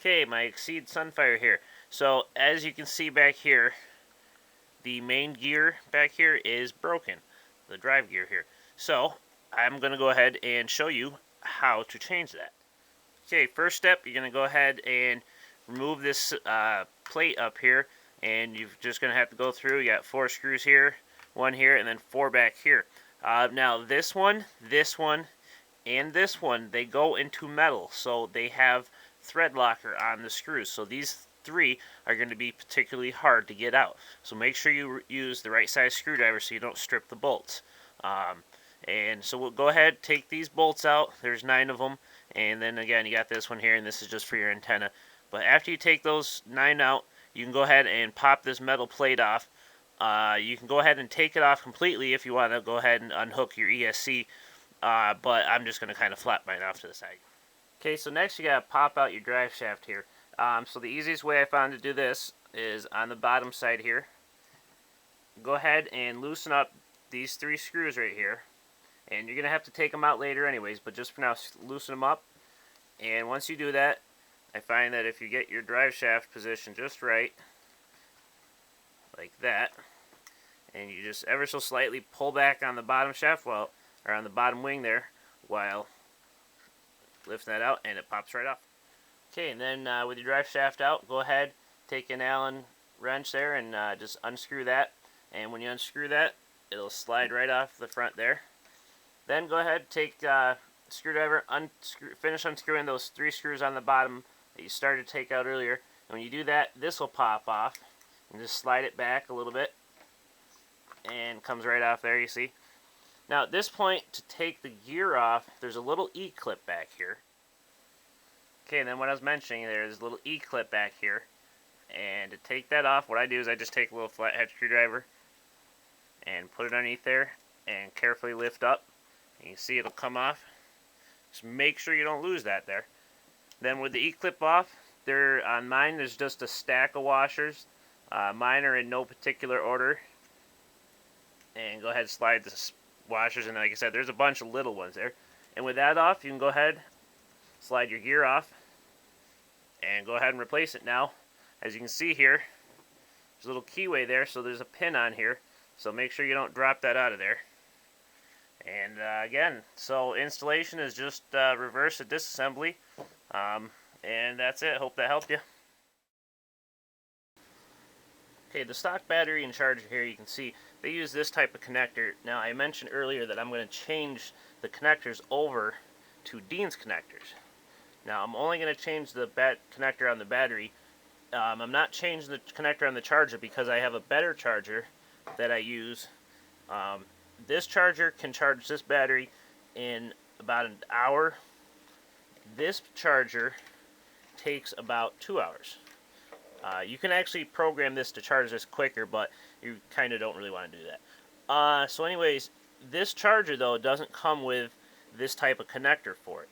Okay, my Exceed Sunfire here. So as you can see back here, the main gear back here is broken, the drive gear here. So I'm going to go ahead and show you how to change that. Okay, first step, you're going to go ahead and remove this plate up here, and you're just going to have to go through. You got 4 screws here, 1 here, and then 4 back here. Now this one, and this one, they go into metal, so they have thread locker on the screws. So these 3 are going to be particularly hard to get out. So make sure you use the right size screwdriver so you don't strip the bolts. And so we'll go ahead, take these bolts out. There's 9 of them. And then again, you got this one here, and this is just for your antenna. But after you take those 9 out, you can go ahead and pop this metal plate off. You can go ahead and take it off completely if you want to go ahead and unhook your ESC. But I'm just going to kind of flap mine off to the side. Okay, so next you got to pop out your drive shaft here. So the easiest way I found to do this is on the bottom side here. Go ahead and loosen up these 3 screws right here. And you're going to have to take them out later anyways, but just for now, loosen them up. And once you do that, I find that if you get your drive shaft position just right, like that, and you just ever so slightly pull back on the bottom shaft, or on the bottom wing there, while lifting that out, and it pops right off. Okay, and then with your drive shaft out, go ahead, take an Allen wrench there, and just unscrew that. And when you unscrew that, it'll slide right off the front there. Then go ahead, take screwdriver, finish unscrewing those 3 screws on the bottom that you started to take out earlier. And when you do that, this will pop off. And just slide it back a little bit. And comes right off there, you see. Now at this point, to take the gear off, there's a little E-clip back here. Okay, and then what I was mentioning, there's a little E-clip back here. And to take that off, what I do is I just take a little flathead screwdriver and put it underneath there and carefully lift up. And you see it'll come off. Just make sure you don't lose that there. Then with the E-clip off, on mine there's just a stack of washers. Mine are in no particular order. And go ahead and slide the washers, and like I said, there's a bunch of little ones there. And with that off, you can go ahead, slide your gear off, and go ahead and replace it now. As you can see here, there's a little keyway there, so there's a pin on here. So make sure you don't drop that out of there. And again, so installation is just reverse a disassembly. And that's it. Hope that helped you. Okay, the stock battery and charger here, you can see they use this type of connector. Now, I mentioned earlier that I'm going to change the connectors over to Dean's connectors. Now, I'm only going to change the connector on the battery. I'm not changing the connector on the charger because I have a better charger that I use. This charger can charge this battery in about an hour. This charger takes about 2 hours. You can actually program this to charge this quicker, but you kind of don't really want to do that. So anyways, this charger though doesn't come with this type of connector for it.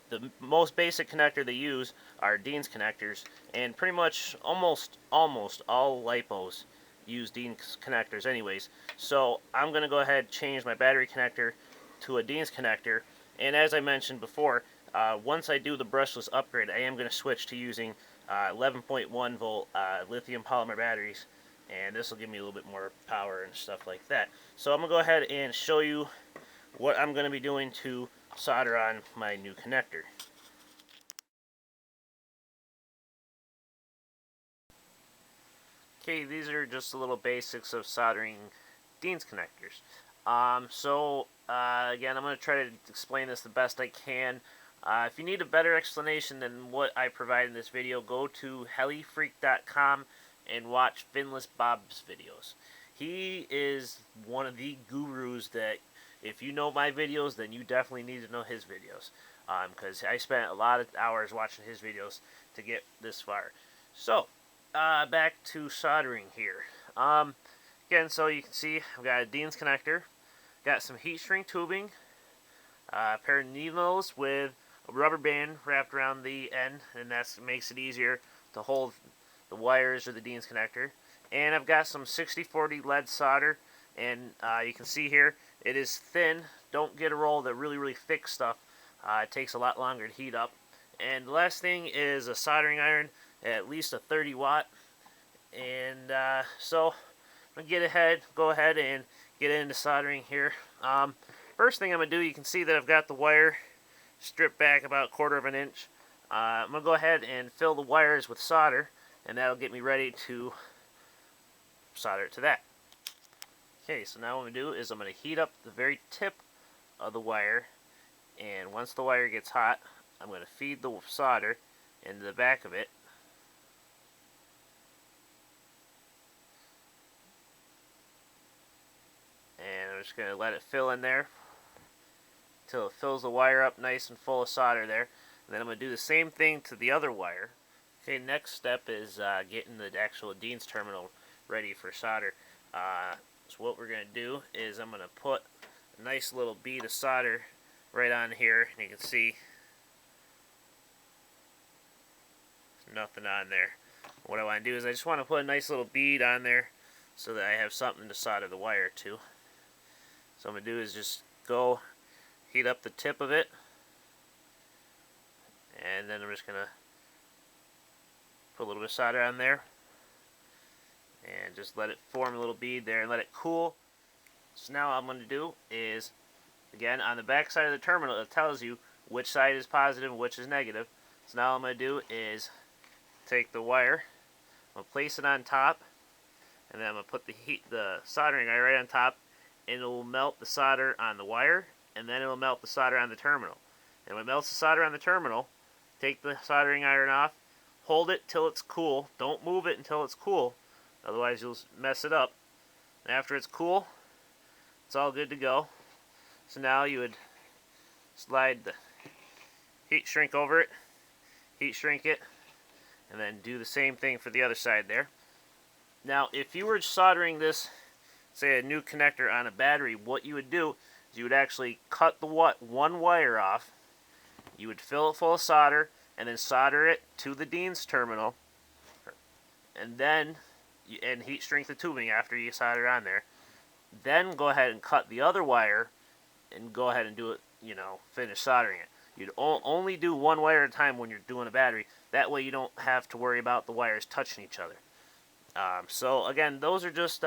The most basic connector they use are Dean's connectors, and pretty much almost all LiPos use Dean's connectors anyways. So I'm going to go ahead and change my battery connector to a Dean's connector. And as I mentioned before, once I do the brushless upgrade, I am going to switch to using 11.1 volt lithium polymer batteries, and this will give me a little bit more power and stuff like that. So I'm going to go ahead and show you what I'm going to be doing to solder on my new connector. Okay, these are just a little basics of soldering Dean's connectors. Again, I'm going to try to explain this the best I can. If you need a better explanation than what I provide in this video, go to helifreak.com and watch Finless Bob's videos. He is one of the gurus that, if you know my videos, then you definitely need to know his videos. Because I spent a lot of hours watching his videos to get this far. So, back to soldering here. Again, so you can see I've got a Dean's connector, got some heat shrink tubing, a pair of needles with a rubber band wrapped around the end, and that makes it easier to hold the wires or the Dean's connector. And I've got some 6040 lead solder, and you can see here it is thin. Don't get a roll of the really thick stuff. It takes a lot longer to heat up, And the last thing is a soldering iron, at least a 30 watt. And so I'm going to go ahead and get into soldering here. First thing I'm going to do, you can see that I've got the wire stripped back about 1/4 of an inch. I'm going to go ahead and fill the wires with solder, and that'll get me ready to solder it to that. Okay, so now what I'm going to do is I'm going to heat up the very tip of the wire, and once the wire gets hot, I'm going to feed the solder into the back of it. And I'm just going to let it fill in there until it fills the wire up nice and full of solder there. And then I'm going to do the same thing to the other wire. Okay, next step is getting the actual Dean's terminal ready for solder. So what we're going to do is I'm going to put a nice little bead of solder right on here. And you can see there's nothing on there. What I want to do is I just want to put a nice little bead on there so that I have something to solder the wire to. So what I'm going to do is just go heat up the tip of it, and then I'm just going to put a little bit of solder on there and just let it form a little bead there and let it cool. So now what I'm going to do is, again, on the back side of the terminal it tells you which side is positive and which is negative. So now what I'm going to do is take the wire, I'm going to place it on top, and then I'm going to put the soldering iron right on top, and it will melt the solder on the wire, and then it will melt the solder on the terminal. And when it melts the solder on the terminal, take the soldering iron off, hold it till it's cool. Don't move it until it's cool, otherwise you'll mess it up. And after it's cool, it's all good to go. So now you would slide the heat shrink over it, heat shrink it, and then do the same thing for the other side there. Now, if you were soldering this, say a new connector on a battery, what you would do is you would actually cut the one wire off, you would fill it full of solder, and then solder it to the Dean's terminal, and then heat shrink the tubing after you solder it on there. Then go ahead and cut the other wire and go ahead and do it, finish soldering it. You'd only do one wire at a time when you're doing a battery. That way you don't have to worry about the wires touching each other. So again, those are just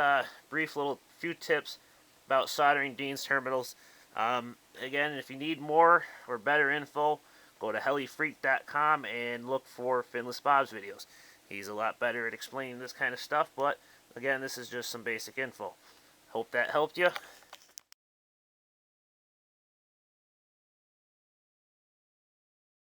brief little few tips about soldering Dean's terminals. Again, if you need more or better info, go to hellyfreak.com and look for Finless Bob's videos. He's a lot better at explaining this kind of stuff, but again, this is just some basic info. Hope that helped you.